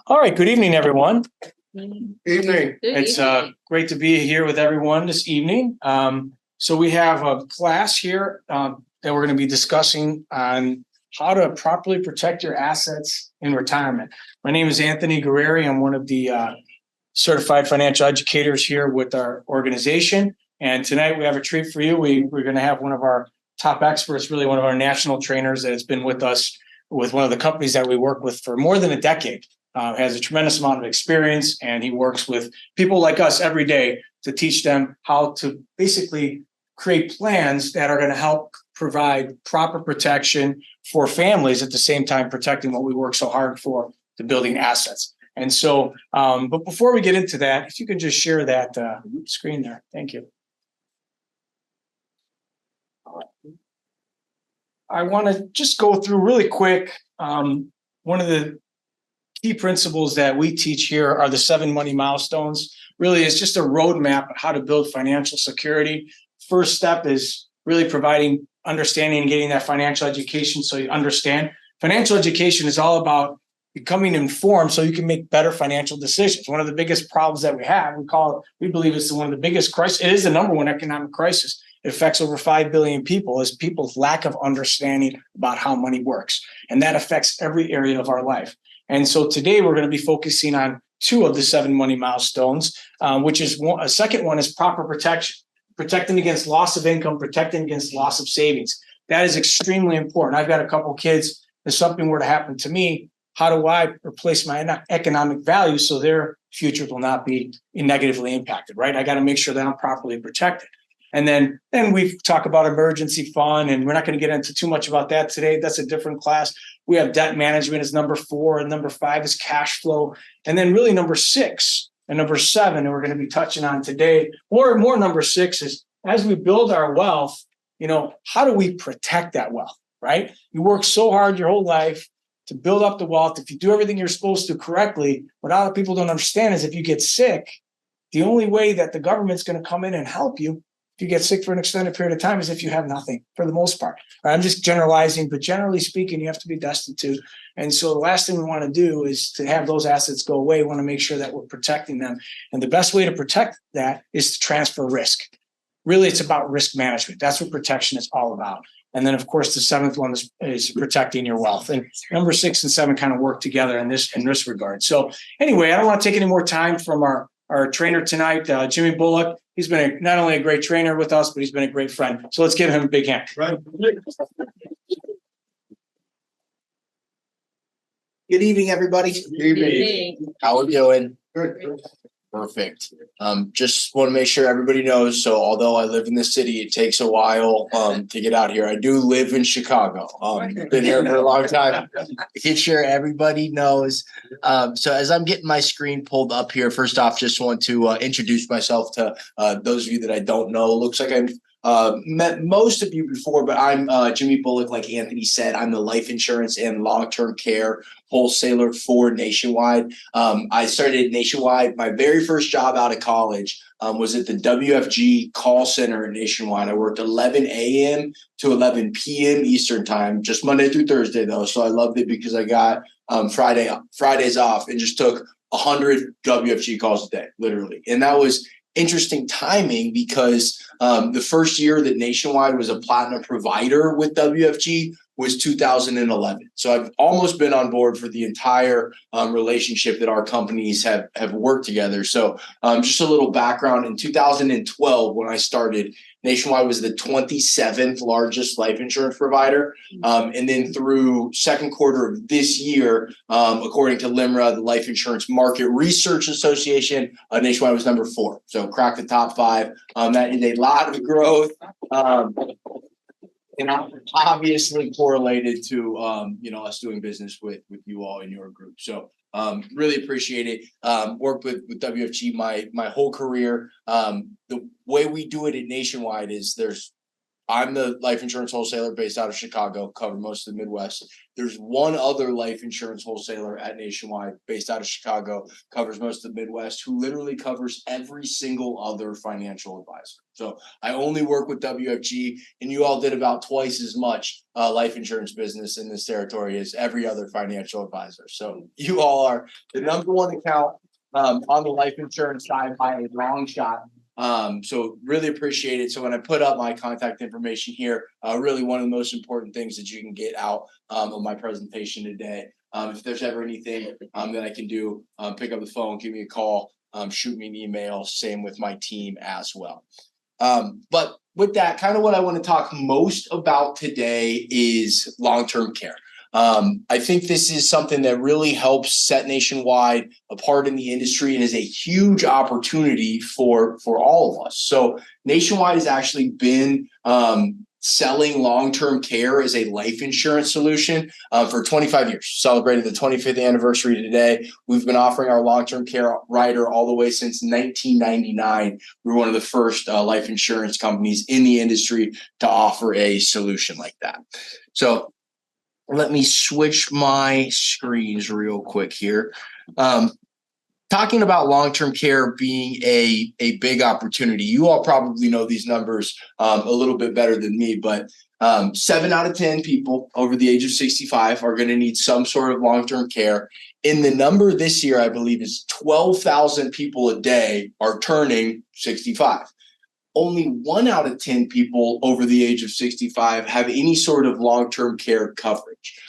All right, good evening, everyone. Evening. It's great to be here with everyone this evening. So we have a class here that we're going to be discussing on how to properly protect your assets in retirement. My name is Anthony Guerreri. I'm one of the certified financial educators here with our organization. And tonight we have a treat for you. We're going to have one of our top experts, really one of our national trainers that has been with us with one of the companies that we work with for more than a decade. Has a tremendous amount of experience, and he works with people like us every day to teach them how to basically create plans that are going to help provide proper protection for families at the same time protecting what we work so hard for, the building assets. And so, but before we get into that, if you can just share that screen there. Thank you. I want to just go through really quick. One of the key principles that we teach here are the 7 money milestones. Really, it's just a roadmap of how to build financial security. First step is really providing understanding and getting that financial education so you understand. Financial education is all about becoming informed so you can make better financial decisions. One of the biggest problems that we believe it's one of the biggest crises. It is the number one economic crisis. It affects over 5 billion people is people's lack of understanding about how money works. And that affects every area of our life. And so today we're going to be focusing on 2 of the 7 money milestones, which is a second one is proper protection, protecting against loss of income, protecting against loss of savings. That is extremely important. I've got a couple of kids. If something were to happen to me, how do I replace my economic value so their future will not be negatively impacted, right? I got to make sure that I'm properly protected. And then we talk about emergency fund, and we're not going to get into too much about that today. That's a different class. We have debt management as number 4, and number 5 is cash flow. And then really number 6 and number 7, and we're going to be touching on today, more number 6 is as we build our wealth, how do we protect that wealth, right? You work so hard your whole life to build up the wealth. If you do everything you're supposed to correctly, what a lot of people don't understand is if you get sick, the only way that the government's going to come in and help you if you get sick for an extended period of time is if you have nothing, for the most part. I'm just generalizing, but generally speaking, you have to be destitute. And so the last thing we want to do is to have those assets go away. We want to make sure that we're protecting them. And the best way to protect that is to transfer risk. Really, it's about risk management. That's what protection is all about. And then, of course, the 7th one is protecting your wealth. And number 6 and 7 kind of work together in this regard. So anyway, I don't want to take any more time from our trainer tonight, Jimmy Bullock. He's been not only a great trainer with us, but he's been a great friend. So let's give him a big hand. Right. Good evening, everybody. Good evening. How are we doing? Good. Perfect. Just want to make sure everybody knows. So although I live in the city, it takes a while to get out here. I do live in Chicago. Been here for a long time. Make sure everybody knows. So as I'm getting my screen pulled up here, first off, just want to introduce myself to those of you that I don't know. Looks like I've met most of you before, but I'm Jimmy Bullock. Like Anthony said, I'm the life insurance and long-term care wholesaler for Nationwide. I started Nationwide. My very first job out of college was at the WFG call center at Nationwide. I worked 11 a.m. to 11 p.m. Eastern time, just Monday through Thursday though. So I loved it because I got Fridays off and just took 100 WFG calls a day, literally. And that was interesting timing because the first year that Nationwide was a platinum provider with WFG was 2011. So I've almost been on board for the entire relationship that our companies have worked together. So just a little background. In 2012, when I started, Nationwide was the 27th largest life insurance provider. And then through second quarter of this year, according to LIMRA, the Life Insurance Market Research Association, Nationwide was number 4. So cracked the top 5. That is a lot of growth. And obviously correlated to us doing business with you all in your group. So really appreciate it. Worked with WFG my whole career. The way we do it at Nationwide is there's I'm the life insurance wholesaler based out of Chicago, cover most of the Midwest. There's one other life insurance wholesaler at Nationwide based out of Chicago, covers most of the Midwest, who literally covers every single other financial advisor. So I only work with WFG, and you all did about twice as much life insurance business in this territory as every other financial advisor. So you all are the number one account on the life insurance side by a long shot. So really appreciate it. So when I put up my contact information here, really one of the most important things that you can get out of my presentation today. If there's ever anything that I can do, pick up the phone, give me a call, shoot me an email, same with my team as well. But with that, kind of what I want to talk most about today is long-term care. I think this is something that really helps set Nationwide apart in the industry and is a huge opportunity for all of us. So Nationwide has actually been selling long-term care as a life insurance solution for 25 years. Celebrated the 25th anniversary today. We've been offering our long-term care rider all the way since 1999. We were one of the first life insurance companies in the industry to offer a solution like that. So let me switch my screens real quick here. Talking about long-term care being a big opportunity. You all probably know these numbers a little bit better than me, but 7 out of 10 people over the age of 65 are going to need some sort of long-term care. And the number this year, I believe, is 12,000 people a day are turning 65. Only 1 out of 10 people over the age of 65 have any sort of long-term care coverage.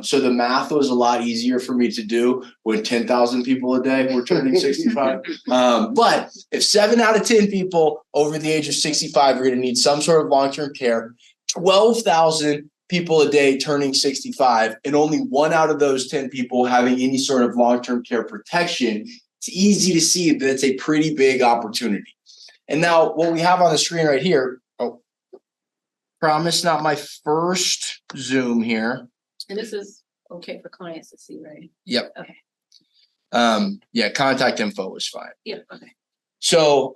So the math was a lot easier for me to do when 10,000 people a day were turning 65. But if 7 out of 10 people over the age of 65 are going to need some sort of long-term care, 12,000 people a day turning 65, and only 1 out of those 10 people having any sort of long-term care protection, it's easy to see that it's a pretty big opportunity. And now what we have on the screen right here, promise not my first Zoom here. And this is okay for clients to see, right? Yep. Okay. Yeah, contact info was fine. Yeah, okay. So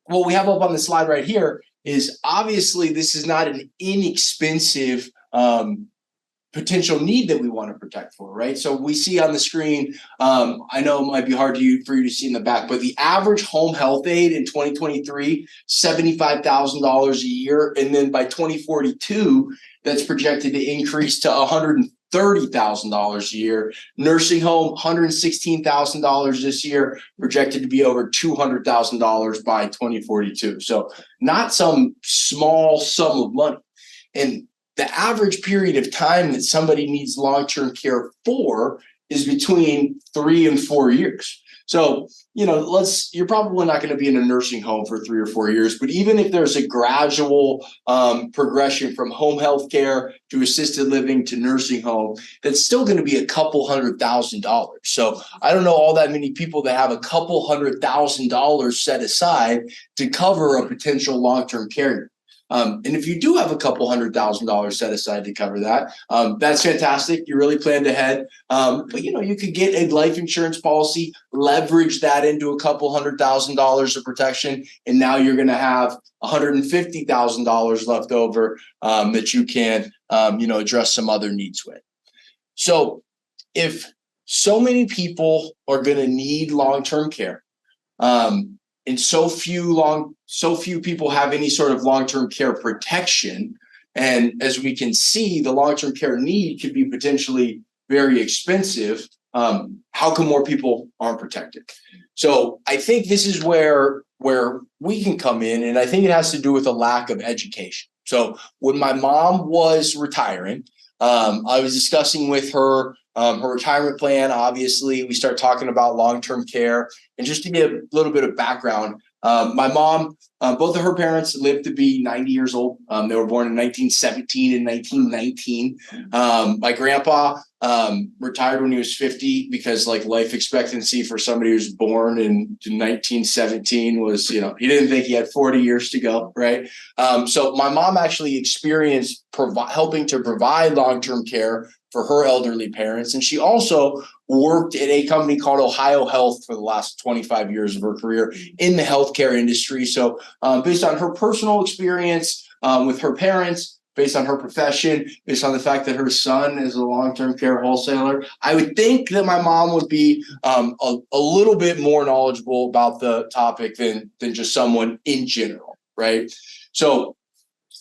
what we have up on the slide right here is obviously this is not an inexpensive potential need that we want to protect for, right? So we see on the screen, I know it might be hard for you to see in the back, but the average home health aid in 2023, $75,000 a year. And then by 2042, that's projected to increase to $130,000 a year. Nursing home, $116,000 this year, projected to be over $200,000 by 2042. So not some small sum of money. And the average period of time that somebody needs long-term care for is between 3 and 4 years. So, you're probably not going to be in a nursing home for 3 or 4 years, but even if there's a gradual progression from home health care to assisted living to nursing home, that's still going to be a couple $100,000. So I don't know all that many people that have a couple $100,000 set aside to cover a potential long-term care. And if you do have a couple $100,000 set aside to cover that, that's fantastic. You really planned ahead. But you could get a life insurance policy, leverage that into a couple $100,000 of protection, and now you're going to have $150,000 left over that you can, address some other needs with. So if so many people are going to need long-term care, and so few people have any sort of long-term care protection. And as we can see, the long-term care need could be potentially very expensive. How come more people aren't protected? So I think this is where we can come in, and I think it has to do with a lack of education. So when my mom was retiring, I was discussing with her her retirement plan. Obviously, we start talking about long-term care. And just to give a little bit of background, my mom, both of her parents lived to be 90 years old. They were born in 1917 and 1919. My grandpa retired when he was 50 because life expectancy for somebody who's born in 1917 was, he didn't think he had 40 years to go, right? So my mom actually experienced helping to provide long-term care for her elderly parents. And she also worked at a company called Ohio Health for the last 25 years of her career in the healthcare industry. So based on her personal experience with her parents, based on her profession, based on the fact that her son is a long-term care wholesaler, I would think that my mom would be a little bit more knowledgeable about the topic than just someone in general, right? So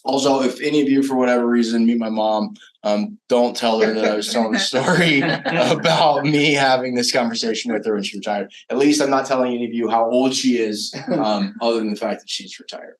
also, if any of you, for whatever reason, meet my mom, don't tell her that I was telling a story about me having this conversation with her when she retired. At least I'm not telling any of you how old she is, other than the fact that she's retired.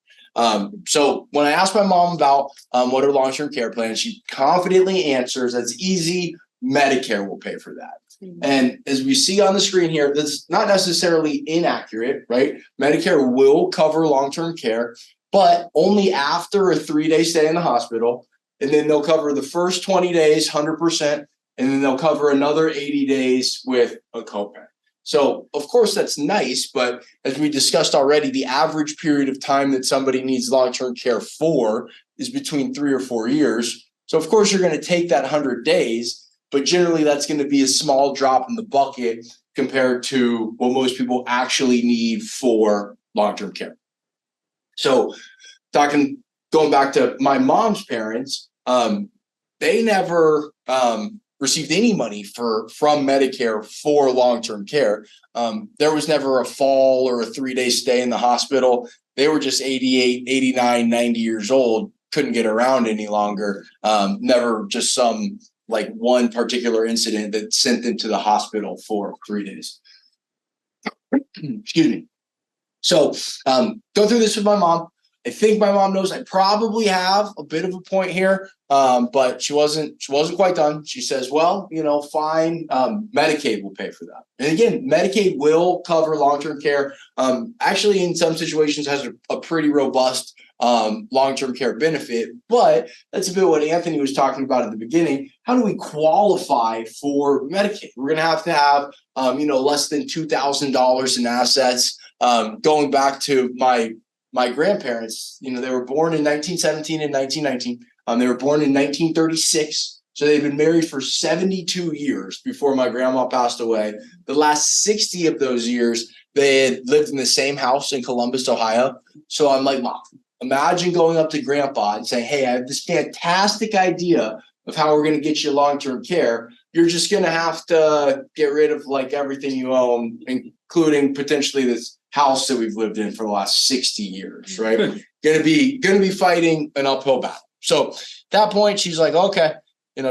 So when I asked my mom about what her long-term care plan, she confidently answers, "That's easy. Medicare will pay for that." And as we see on the screen here, that's not necessarily inaccurate, right? Medicare will cover long-term care, but only after a 3-day stay in the hospital. And then they'll cover the first 20 days, 100%, and then they'll cover another 80 days with a copay. So, of course, that's nice, but as we discussed already, the average period of time that somebody needs long-term care for is between 3 or 4 years. So, of course, you're going to take that 100 days, but generally that's going to be a small drop in the bucket compared to what most people actually need for long-term care. So, going back to my mom's parents, they never received any money from Medicare for long-term care. There was never a fall or a 3-day stay in the hospital. They were just 88, 89, 90 years old, couldn't get around any longer. Never just some like one particular incident that sent them to the hospital for 3 days. Excuse me. So go through this with my mom. I think my mom knows I probably have a bit of a point here, but she wasn't quite done. She says, "Well, fine. Medicaid will pay for that." And again, Medicaid will cover long-term care. Actually, in some situations, has a pretty robust long-term care benefit. But that's a bit what Anthony was talking about at the beginning. How do we qualify for Medicaid? We're going to have less than $2,000 in assets. Going back to my grandparents, they were born in 1917 and 1919. They were born in 1936. So they've been married for 72 years before my grandma passed away. The last 60 of those years, they had lived in the same house in Columbus, Ohio. So I'm like, "Mom, imagine going up to grandpa and saying, 'Hey, I have this fantastic idea of how we're going to get you long-term care. You're just going to have to get rid of like everything you own, including potentially this house that we've lived in for the last 60 years, right? Gonna be fighting an uphill battle." So at that point, she's like, "Okay,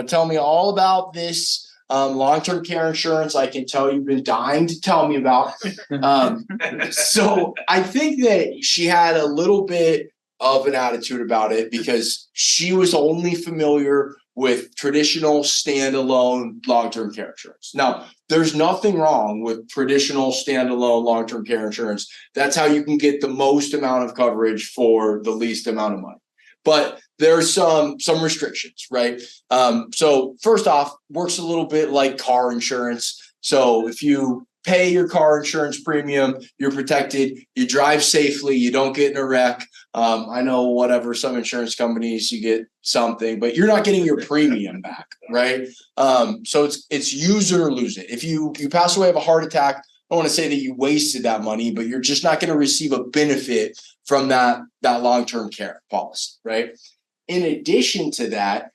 tell me all about this long-term care insurance. I can tell you've been dying to tell me about." So I think that she had a little bit of an attitude about it because she was only familiar with traditional standalone long-term care insurance. Now, there's nothing wrong with traditional standalone long-term care insurance. That's how you can get the most amount of coverage for the least amount of money. But there's some restrictions, right? So first off, works a little bit like car insurance. So if you pay your car insurance premium, you're protected, you drive safely, you don't get in a wreck. I know some insurance companies, you get something, but you're not getting your premium back, right? So it's use it or lose it. If you pass away of a heart attack, I don't want to say that you wasted that money, but you're just not going to receive a benefit from that long-term care policy, right? In addition to that,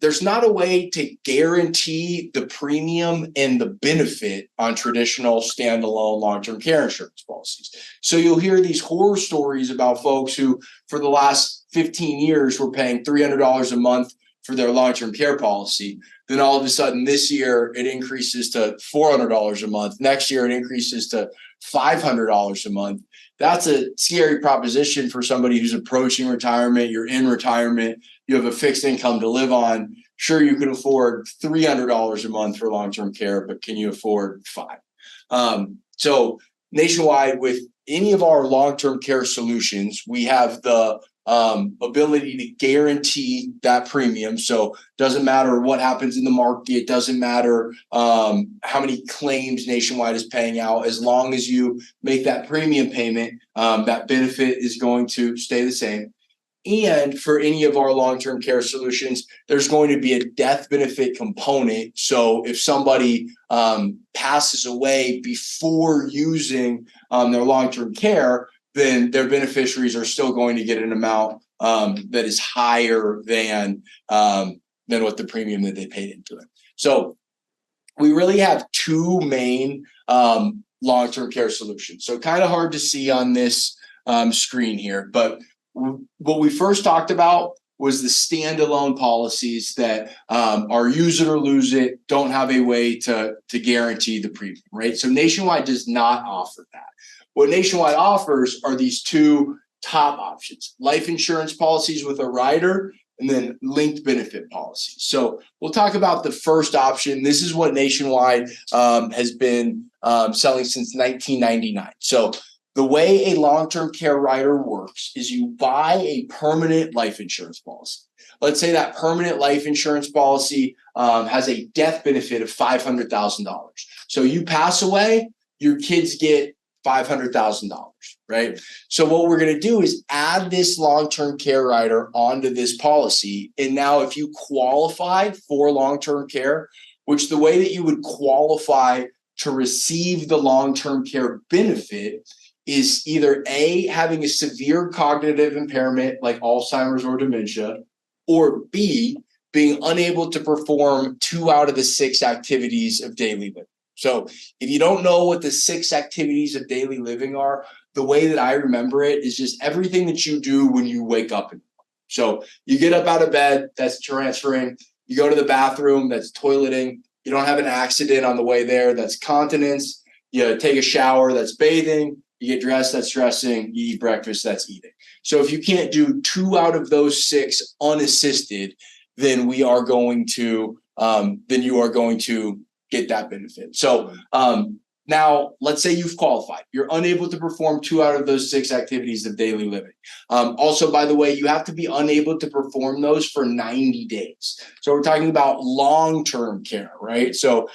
there's not a way to guarantee the premium and the benefit on traditional standalone long-term care insurance policies. So you'll hear these horror stories about folks who, for the last 15 years, were paying $300 a month for their long-term care policy. Then all of a sudden this year, it increases to $400 a month. Next year, it increases to $500 a month. That's a scary proposition for somebody who's approaching retirement. You're in retirement. You have a fixed income to live on. Sure, you can afford $300 a month for long-term care, but can you afford $500? So nationwide, with any of our long-term care solutions, we have the ability to guarantee that premium. So it doesn't matter what happens in the market. It doesn't matter how many claims Nationwide is paying out. As long as you make that premium payment, that benefit is going to stay the same. And for any of our long-term care solutions, there's going to be a death benefit component. So if somebody passes away before using their long-term care, then their beneficiaries are still going to get an amount that is higher than what the premium that they paid into it. So we really have two main long-term care solutions. So kind of hard to see on this screen here, but what we first talked about was the standalone policies that are use it or lose it, don't have a way to guarantee the premium, right? So Nationwide does not offer that. What Nationwide offers are these two top options: life insurance policies with a rider, and then linked benefit policies. So we'll talk about the first option. This is what Nationwide has been selling since 1999. So the way a long-term care rider works is you buy a permanent life insurance policy. Let's say that permanent life insurance policy has a death benefit of $500,000. So you pass away, your kids get $500,000, right? So what we're going to do is add this long-term care rider onto this policy. And now if you qualify for long-term care, which the way that you would qualify to receive the long-term care benefit is either A, having a severe cognitive impairment like Alzheimer's or dementia, or B, being unable to perform 2 out of the 6 activities of daily living. So if you don't know what the 6 activities of daily living are, the way that I remember it is just everything that you do when you wake up. So you get up out of bed, that's transferring. You go to the bathroom, that's toileting. You don't have an accident on the way there, that's continence. You take a shower, that's bathing. You get dressed, that's dressing. You eat breakfast, that's eating. So if you can't do 2 out of those 6 unassisted, then you are going to get that benefit. So now let's say you've qualified. You're unable to perform 2 out of those 6 activities of daily living. Also, by the way, you have to be unable to perform those for 90 days. So we're talking about long-term care, right? So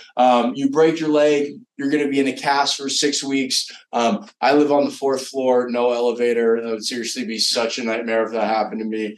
you break your leg, you're going to be in a cast for 6 weeks. I live on the 4th floor, no elevator. That would seriously be such a nightmare if that happened to me.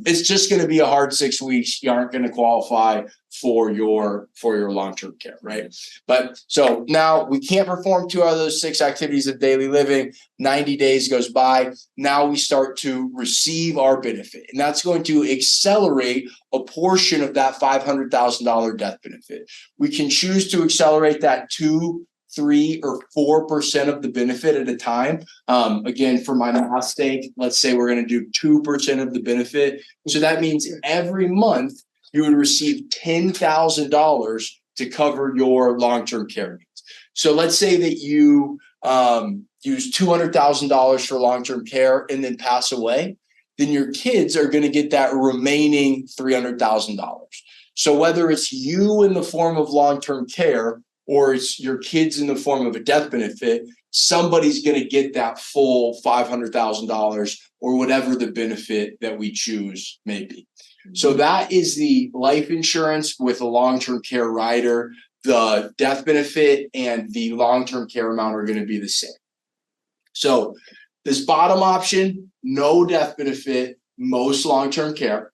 It's just going to be a hard 6 weeks. You aren't going to qualify for your long-term care, right? But so now we can't perform 2 out of those 6 activities of daily living. 90 days goes by. Now we start to receive our benefit, and that's going to accelerate a portion of that $500,000 death benefit. We can choose to accelerate that 2, 3, or 4% of the benefit at a time. Again, for my math sake, let's say we're going to do 2% of the benefit. So that means every month you would receive $10,000 to cover your long-term care needs. So let's say that you use $200,000 for long-term care and then pass away, then your kids are going to get that remaining $300,000. So whether it's you in the form of long-term care or it's your kids in the form of a death benefit, somebody's going to get that full $500,000 or whatever the benefit that we choose may be. So that is the life insurance with a long-term care rider. The death benefit and the long-term care amount are going to be the same. So this bottom option, no death benefit, most long-term care.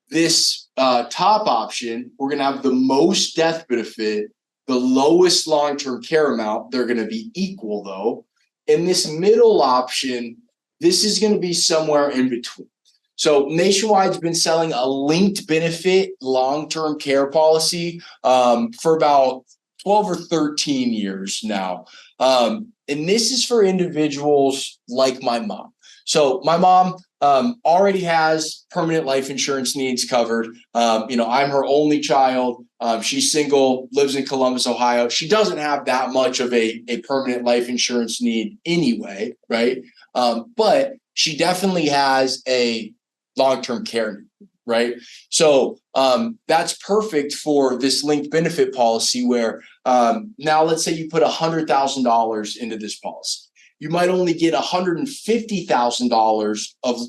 This top option, we're going to have the most death benefit, the lowest long-term care amount. They're going to be equal though. And this middle option, this is going to be somewhere in between. So Nationwide's been selling a linked benefit long-term care policy for about 12 or 13 years now. And this is for individuals like my mom. So my mom already has permanent life insurance needs covered. I'm her only child. She's single, lives in Columbus, Ohio. She doesn't have that much of a permanent life insurance need anyway, right? But she definitely has a long-term care need, right? So that's perfect for this linked benefit policy where now let's say you put $100,000 into this policy. You might only get $150,000 of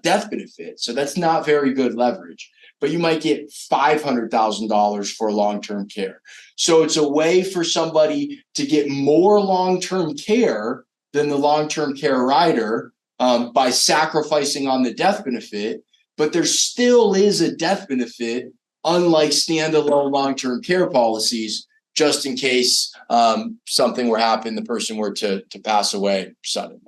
death benefit. So that's not very good leverage, but you might get $500,000 for long-term care. So it's a way for somebody to get more long-term care than the long-term care rider by sacrificing on the death benefit, but there still is a death benefit, unlike standalone long-term care policies, just in case something were to happen, the person were to pass away suddenly.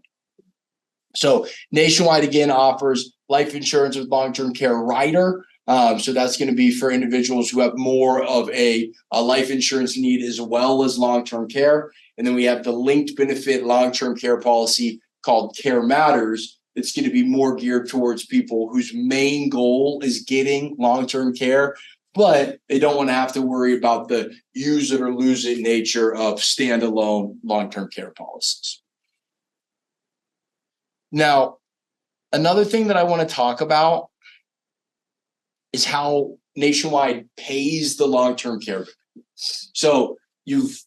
So Nationwide again offers life insurance with long-term care rider. So that's going to be for individuals who have more of a life insurance need as well as long-term care. And then we have the linked benefit long-term care policy called Care Matters. It's going to be more geared towards people whose main goal is getting long-term care, but they don't want to have to worry about the use it or lose it nature of standalone long-term care policies. Now, another thing that I want to talk about is how Nationwide pays the long-term care. So you've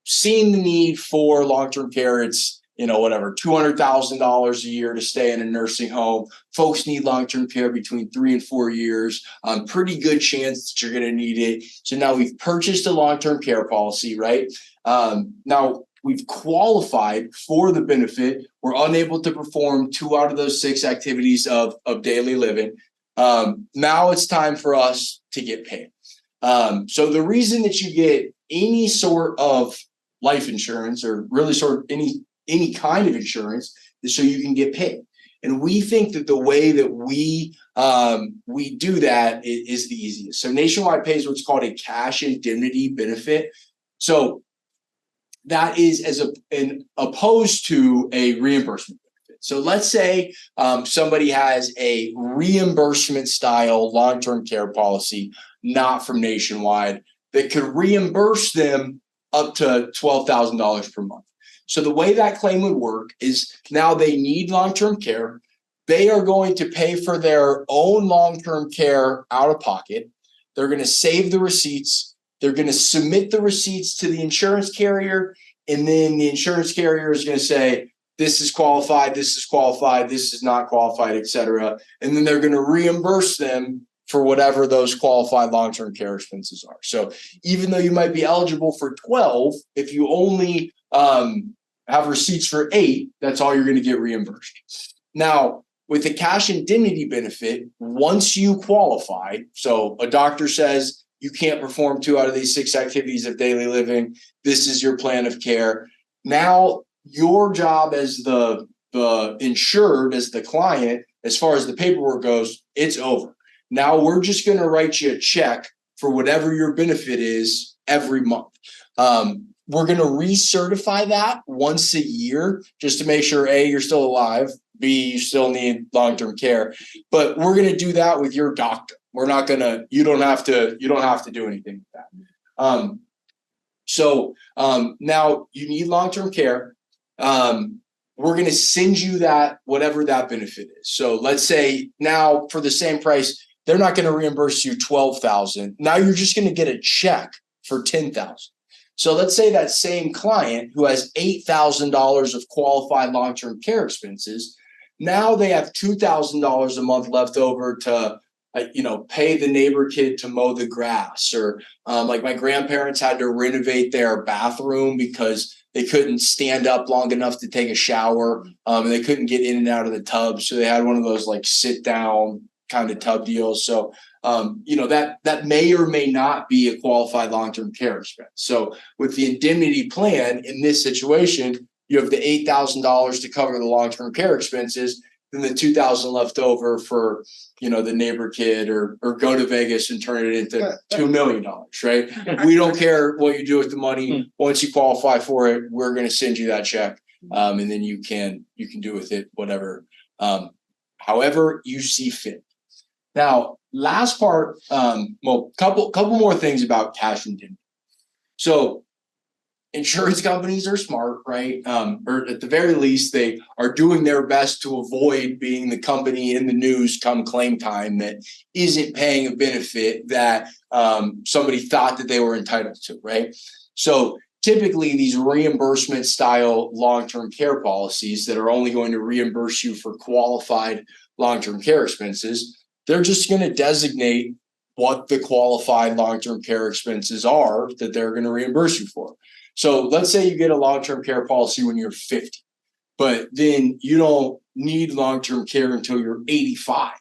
seen the need for long-term care. It's, whatever, $200,000 a year to stay in a nursing home. Folks need long-term care between 3 and 4 years. Pretty good chance that you're going to need it. So now we've purchased a long-term care policy, right? Now we've qualified for the benefit. We're unable to perform 2 out of those 6 activities of daily living. Now it's time for us to get paid. So the reason that you get any sort of life insurance, or really sort of any kind of insurance, is so you can get paid. And we think that the way that we do that is the easiest. So Nationwide pays what's called a cash indemnity benefit. So that is as opposed to a reimbursement benefit. So let's say somebody has a reimbursement style long-term care policy, not from Nationwide, that could reimburse them up to $12,000 per month. So the way that claim would work is now they need long-term care. They are going to pay for their own long-term care out of pocket. They're going to save the receipts. They're going to submit the receipts to the insurance carrier. And then the insurance carrier is going to say, this is qualified, this is qualified, this is not qualified, et cetera. And then they're going to reimburse them for whatever those qualified long-term care expenses are. So even though you might be eligible for 12, if you only have receipts for 8, that's all you're going to get reimbursed. Now, with the cash indemnity benefit, once you qualify, so a doctor says you can't perform 2 out of these 6 activities of daily living, this is your plan of care. Now, your job as the insured, as the client, as far as the paperwork goes, it's over. Now we're just going to write you a check for whatever your benefit is every month. We're going to recertify that once a year just to make sure A, you're still alive, B, you still need long-term care. But we're going to do that with your doctor. We're not going to, you don't have to do anything with that. So now you need long-term care. We're going to send you that, whatever that benefit is. So let's say now for the same price, they're not going to reimburse you $12,000. Now you're just going to get a check for $10,000. So let's say that same client who has $8,000 of qualified long-term care expenses, now they have $2,000 a month left over to, pay the neighbor kid to mow the grass, or like my grandparents had to renovate their bathroom because they couldn't stand up long enough to take a shower, and they couldn't get in and out of the tub. So they had one of those like sit down kind of tub deals. So, that may or may not be a qualified long-term care expense. So with the indemnity plan in this situation, you have the $8,000 to cover the long-term care expenses, then the $2,000 left over for, the neighbor kid, or go to Vegas and turn it into $2 million, right? We don't care what you do with the money. Once you qualify for it, we're going to send you that check. And then you can do with it whatever, however you see fit. Now, last part, couple more things about cash indemnity. So insurance companies are smart, right? Or at the very least, they are doing their best to avoid being the company in the news come claim time that isn't paying a benefit that somebody thought that they were entitled to, right? So typically these reimbursement style long-term care policies that are only going to reimburse you for qualified long-term care expenses, they're just going to designate what the qualified long-term care expenses are that they're going to reimburse you for. So let's say you get a long-term care policy when you're 50, but then you don't need long-term care until you're 85.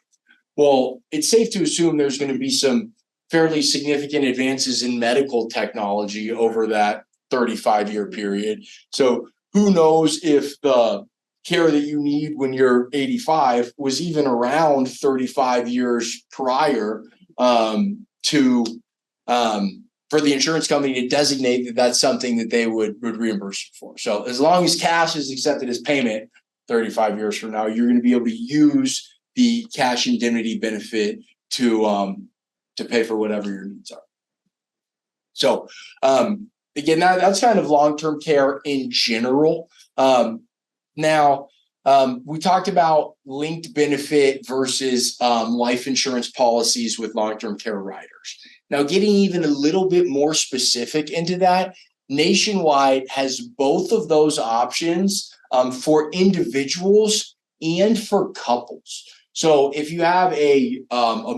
Well, it's safe to assume there's going to be some fairly significant advances in medical technology over that 35-year period. So who knows if the care that you need when you're 85 was even around 35 years prior to for the insurance company to designate that that's something that they would reimburse you for. So as long as cash is accepted as payment 35 years from now, you're going to be able to use the cash indemnity benefit to pay for whatever your needs are. So again, that's kind of long-term care in general. Now, we talked about linked benefit versus life insurance policies with long-term care riders. Now, getting even a little bit more specific into that, Nationwide has both of those options for individuals and for couples. So if you have a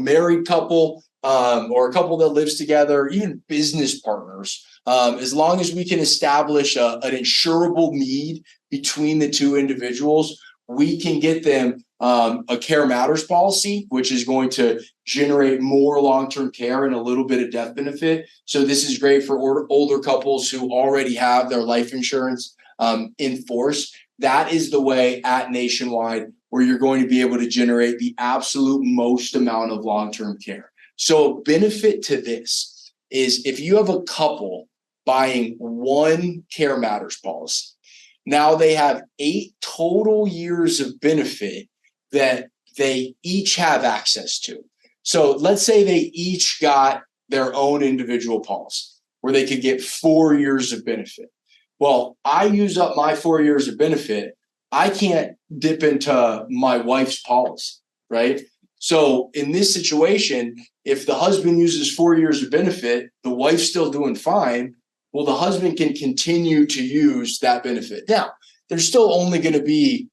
married couple or a couple that lives together, even business partners, as long as we can establish an insurable need between the two individuals, we can get them a Care Matters policy, which is going to generate more long-term care and a little bit of death benefit. So this is great for older couples who already have their life insurance in force. That is the way at Nationwide where you're going to be able to generate the absolute most amount of long-term care. So a benefit to this is if you have a couple buying one Care Matters policy, now they have 8 total years of benefit that they each have access to. So let's say they each got their own individual policy where they could get 4 years of benefit. Well, I use up my 4 years of benefit. I can't dip into my wife's policy, right? So in this situation, if the husband uses 4 years of benefit, the wife's still doing fine. Well, the husband can continue to use that benefit. Now, there's still only going to be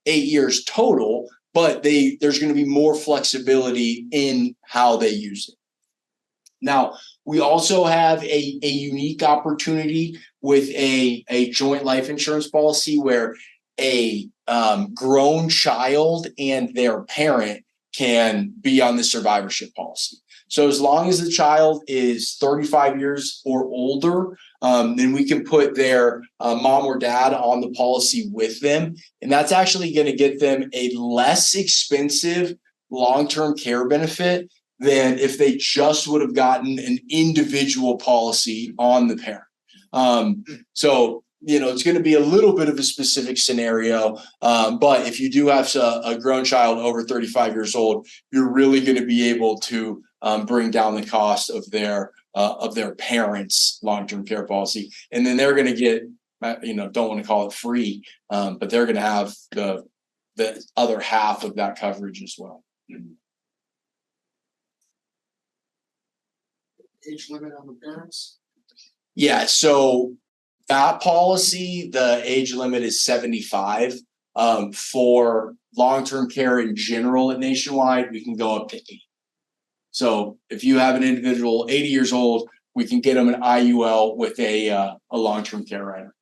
8 years total, but there's going to be more flexibility in how they use it. Now, we also have a unique opportunity with a joint life insurance policy where a grown child and their parent can be on the survivorship policy. So as long as the child is 35 years or older, then we can put their mom or dad on the policy with them. And that's actually going to get them a less expensive long-term care benefit than if they just would have gotten an individual policy on the parent. So, it's going to be a little bit of a specific scenario. But if you do have a grown child over 35 years old, you're really going to be able to bring down the cost of their parents' long-term care policy. And then they're going to get, don't want to call it free, but they're going to have the other half of that coverage as well. Age limit on the parents? Yeah, so that policy, the age limit is 75. For long-term care in general at Nationwide, we can go up to 80. So if you have an individual 80 years old, we can get them an IUL with a long-term care rider.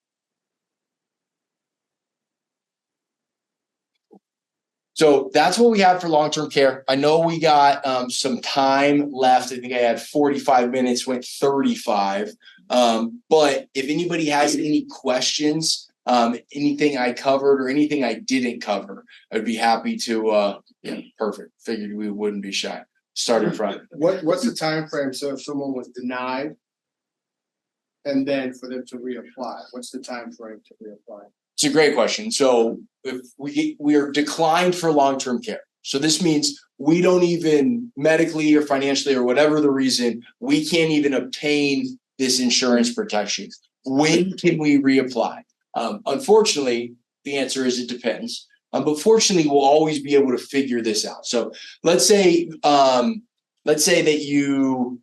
So that's what we have for long-term care. I know we got some time left. I think I had 45 minutes, went 35. But if anybody has any questions, anything I covered or anything I didn't cover, I'd be happy to. Perfect. Figured we wouldn't be shy. Start in front. What's the time frame? So if someone was denied, and then for them to reapply, what's the time frame to reapply? It's a great question. So if we are declined for long-term care, so this means we don't even medically or financially or whatever the reason, we can't even obtain this insurance protection. When can we reapply? Unfortunately, the answer is it depends. But fortunately, we'll always be able to figure this out. So let's say that you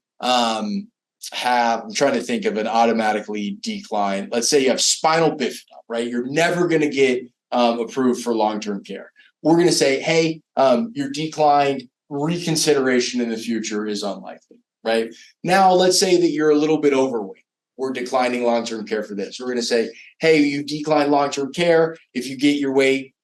have, I'm trying to think of an automatically decline. Let's say you have spinal bifida, right? You're never going to get approved for long-term care. We're going to say, hey, you're declined. Reconsideration in the future is unlikely, right? Now, let's say that you're a little bit overweight. We're declining long-term care for this. We're going to say, hey, you declined long-term care. If you get your weight,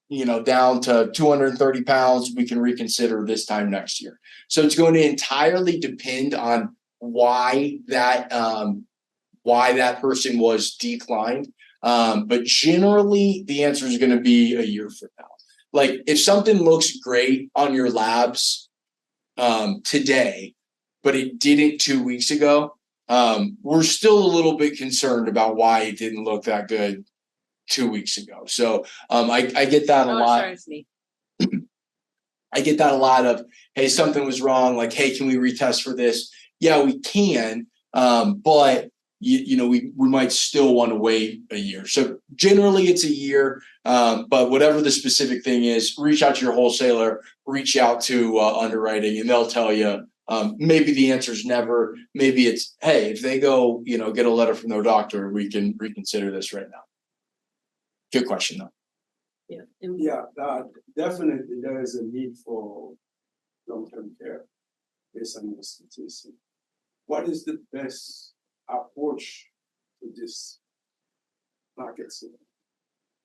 down to 230 pounds, we can reconsider this time next year. So it's going to entirely depend on why that person was declined. But generally the answer is going to be a year from now. Like if something looks great on your labs today, but it didn't 2 weeks ago, we're still a little bit concerned about why it didn't look that good 2 weeks ago. So I get that a lot. I get that a lot of, hey, something was wrong. Like, hey, can we retest for this? Yeah, we can. But we might still want to wait a year. So generally it's a year. But whatever the specific thing is, reach out to your wholesaler, reach out to underwriting, and they'll tell you. Maybe the answer is never. Maybe it's, hey, if they go, get a letter from their doctor, we can reconsider this right now. Good question, though. Yeah, definitely there is a need for long-term care based on the statistics. What is the best approach to this market?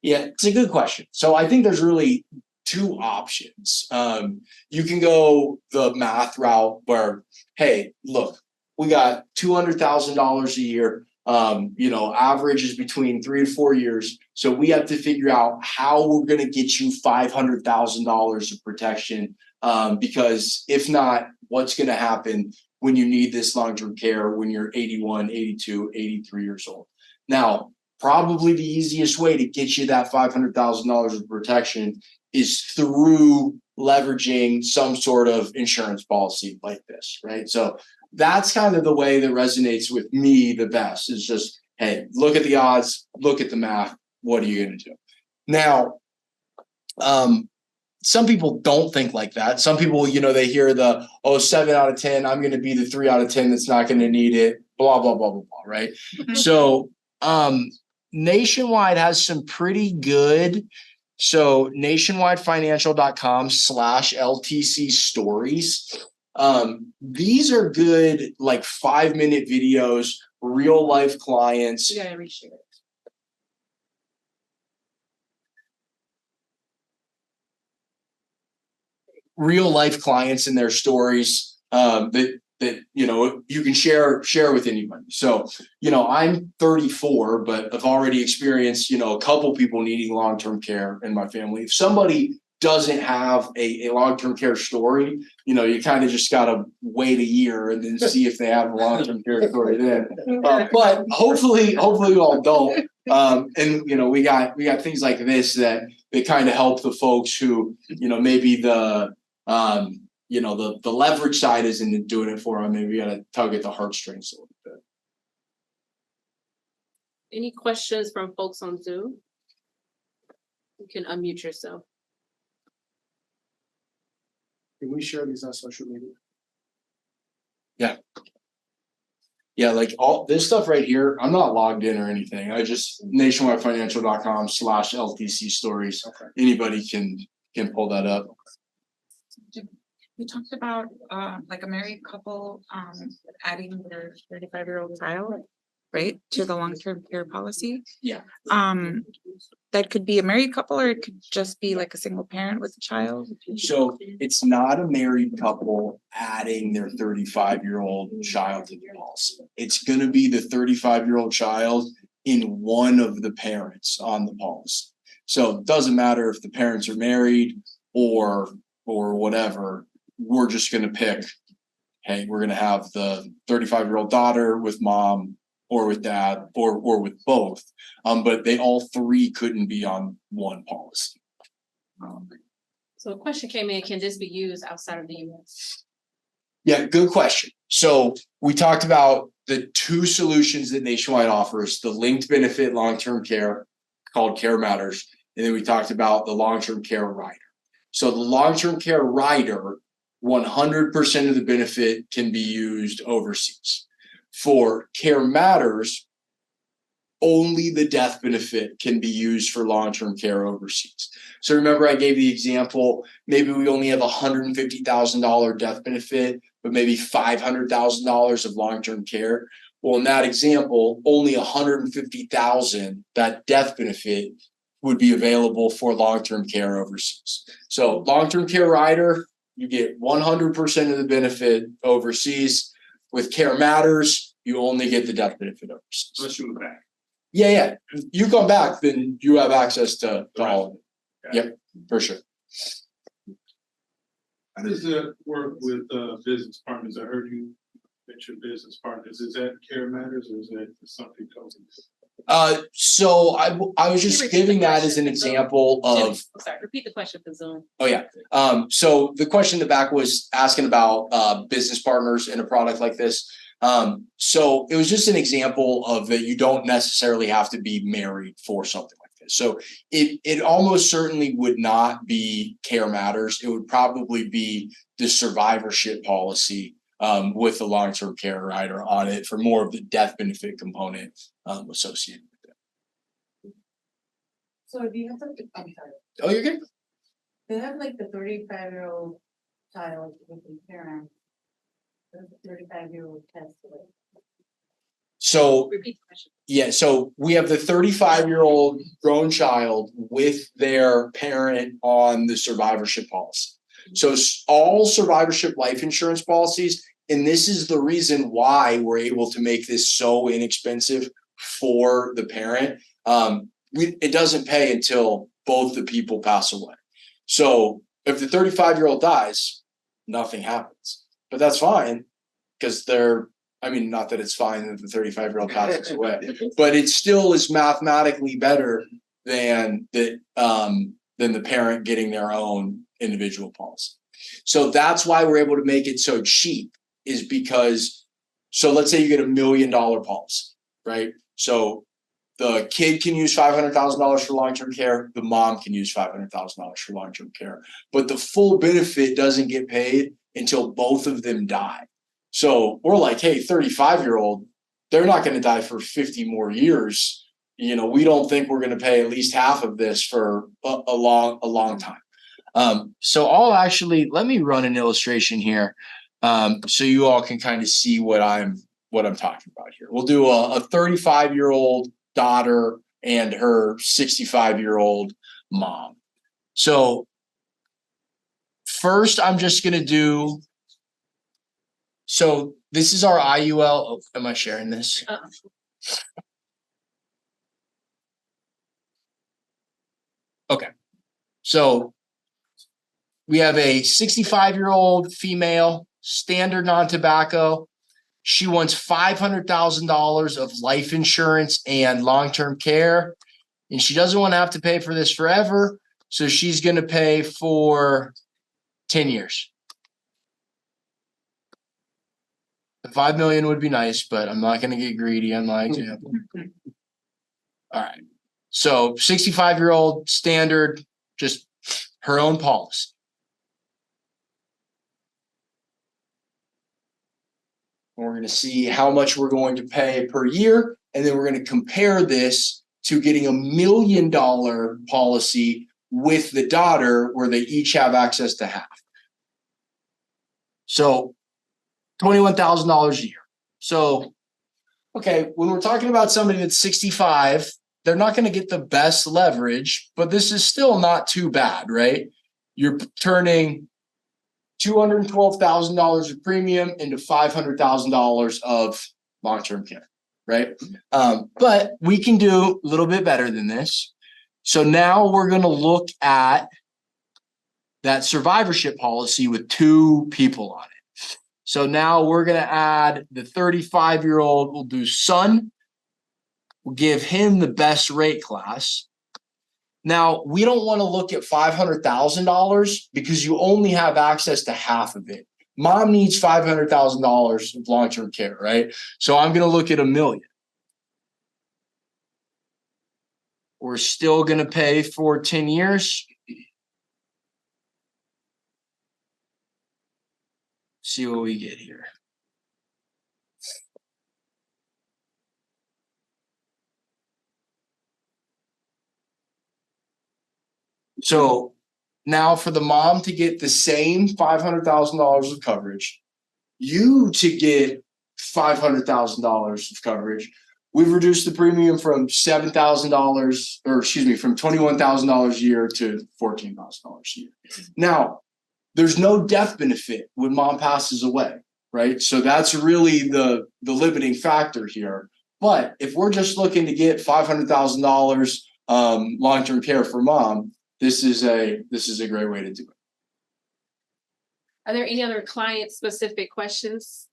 Yeah, it's a good question. So I think there's really two options. You can go the math route where, hey, look, we got $200,000 a year. Average is between 3 to 4 years. So we have to figure out how we're going to get you $500,000 of protection. Because if not, what's going to happen when you need this long-term care when you're 81, 82, 83 years old? Now, probably the easiest way to get you that $500,000 of protection is through leveraging some sort of insurance policy like this, right? So that's kind of the way that resonates with me the best, is just, hey, look at the odds, look at the math. What are you going to do? Now, some people don't think like that. Some people, they hear the, 7 out of 10, I'm going to be the 3 out of 10 that's not going to need it, blah, blah, blah, blah, blah, right? So Nationwide has some pretty good. So nationwidefinancial.com/LTC stories. These are good, like 5-minute videos, real life clients. You gotta reshare it. Real life clients and their stories that you can share with anybody. So I'm 34, but I've already experienced a couple people needing long-term care in my family. If somebody doesn't have a long-term care story, you kind of just gotta wait a year and then see if they have a long-term care story then. But hopefully you all don't. And we got things like this that kind of help the folks who maybe the leverage side isn't doing it for them. Maybe we got to tug at the heartstrings a little bit. Any questions from folks on Zoom? You can unmute yourself. Can we share these on social media? Yeah, like all this stuff right here, I'm not logged in or anything. I just nationwidefinancial.com/LTC stories. Okay. Anybody can pull that up. We talked about like a married couple adding their 35-year-old child, right, to the long-term care policy. Yeah. That could be a married couple, or it could just be like a single parent with a child. So it's not a married couple adding their 35-year-old child to the policy. It's going to be the 35-year-old child in one of the parents on the policy. So it doesn't matter if the parents are married or whatever. We're just going to pick, hey, we're going to have the 35-year-old daughter with mom or with dad or with both. But they all three couldn't be on one policy. So a question came in, can this be used outside of the US? Yeah, good question. So we talked about the two solutions that Nationwide offers, the linked benefit long-term care called Care Matters. And then we talked about the long-term care rider. So the long-term care rider, 100% of the benefit can be used overseas. For Care Matters, only the death benefit can be used for long-term care overseas. So remember I gave the example, maybe we only have $150,000 death benefit, but maybe $500,000 of long-term care. Well, in that example, only $150,000, that death benefit would be available for long-term care overseas. So long-term care rider, you get 100% of the benefit overseas. With Care Matters, you only get the death benefit overseas. Let's move back. Yeah. You come back, then you have access to all of it. Yep, for sure. How does that work with business partners? I heard you mention business partners. Is that Care Matters or is that something totally different? So I was Can you just repeat the giving that as question an for Zoom? example Jimmy, of. I'm sorry, repeat the question for Zoom. Oh, yeah. So the question in the back was asking about business partners in a product like this. So it was just an example of that you don't necessarily have to be married for something like this. So it almost certainly would not be Care Matters. It would probably be the survivorship policy with the long-term care rider on it for more of the death benefit component associated with it. So if you have something, I'm sorry, Oh, you're good. they have like the 35-year-old child with the parent. The 35-year-old passed away. So Repeat the question. yeah, so we have the 35-year-old grown child with their parent on the survivorship policy. So all survivorship life insurance policies, and this is the reason why we're able to make this so inexpensive for the parent. It doesn't pay until both the people pass away. So if the 35-year-old dies, nothing happens. But that's fine because not that it's fine that the 35-year-old passes away, but it still is mathematically better than the parent getting their own individual policy. So that's why we're able to make it so cheap, is because, so let's say you get $1 million policy, right? So the kid can use $500,000 for long-term care. The mom can use $500,000 for long-term care, but the full benefit doesn't get paid until both of them die. So we're like, hey, 35-year-old, they're not going to die for 50 more years. We don't think we're going to pay at least half of this for a long time. So let me run an illustration here, so you all can kind of see what I'm talking about here. We'll do a 35-year-old daughter and her 65-year-old mom. So first, I'm just going to do. So this is our IUL. Oh, am I sharing this? Okay. So we have a 65-year-old female, standard non-tobacco. She wants $500,000 of life insurance and long-term care, and she doesn't want to have to pay for this forever. So she's going to pay for 10 years. The 5 million would be nice, but I'm not going to get greedy on my example. All right. So 65-year-old standard, just her own policy. We're going to see how much we're going to pay per year, and then we're going to compare this to getting $1 million policy with the daughter, where they each have access to half. So $21,000 a year. So, okay, when we're talking about somebody that's 65, they're not going to get the best leverage, but this is still not too bad, right? You're turning $212,000 of premium into $500,000 of long-term care, right? But we can do a little bit better than this. So now we're going to look at that survivorship policy with two people on it. So now we're going to add the 35-year-old. We'll do son. We'll give him the best rate class. Now, we don't want to look at $500,000 because you only have access to half of it. Mom needs $500,000 of long-term care, right? So I'm going to look at $1 million. We're still going to pay for 10 years. See what we get here. So now for the mom to get the same $500,000 of coverage, you to get $500,000 of coverage, we've reduced the premium from $7,000, or excuse me, from $21,000 a year to $14,000 a year. Now, there's no death benefit when mom passes away, right? So that's really the limiting factor here. But if we're just looking to get $500,000 long-term care for mom, this is a great way to do it. Are there any other client specific questions?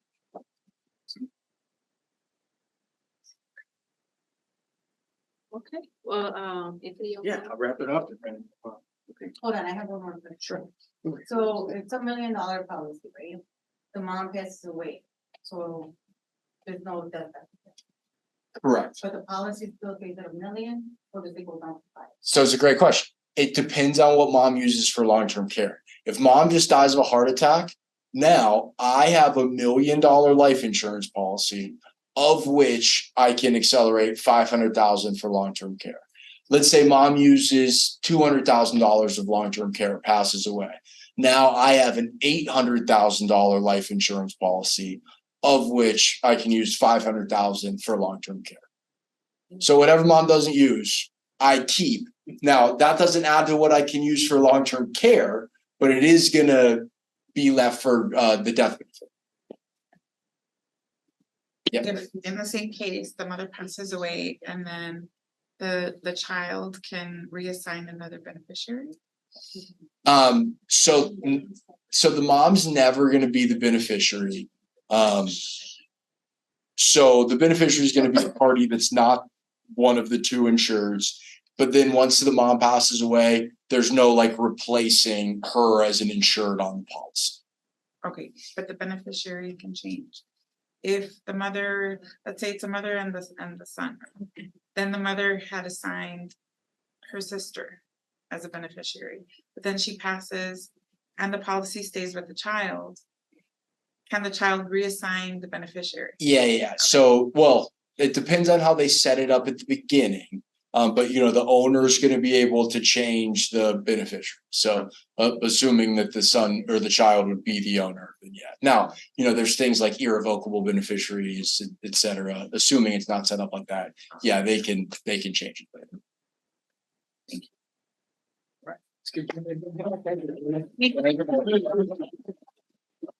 Okay, well, Anthony. I'll wrap it up. Hold on, I have one more question. Sure. So it's $1 million policy, right? The mom passes away, so there's no death benefit. Correct. But the policy still pays at $1 million, or does it go down to 5? So it's a great question. It depends on what mom uses for long-term care. If mom just dies of a heart attack, now I have $1 million life insurance policy, of which I can accelerate $500,000 for long-term care. Let's say mom uses $200,000 of long-term care, passes away. Now I have an $800,000 life insurance policy, of which I can use $500,000 for long-term care. So whatever mom doesn't use, I keep. Now that doesn't add to what I can use for long-term care, but it is gonna be left for the death benefit. Yeah. In the same case, the mother passes away and then the child can reassign another beneficiary? So the mom's never gonna be the beneficiary. So the beneficiary is gonna be a party that's not one of the two insureds. But then once the mom passes away, there's no like replacing her as an insured on the policy. Okay, but the beneficiary can change. If the mother, let's say it's a mother and the son, then the mother had assigned her sister as a beneficiary, but then she passes and the policy stays with the child. Can the child reassign the beneficiary? Yeah. So, well, it depends on how they set it up at the beginning. But you know, the owner's gonna be able to change the beneficiary. So assuming that the son or the child would be the owner, then yeah. Now, you know, there's things like irrevocable beneficiaries, et cetera. Assuming it's not set up like that, yeah, they can change it later.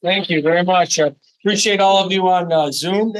Thank you very much. Appreciate all of you on Zoom.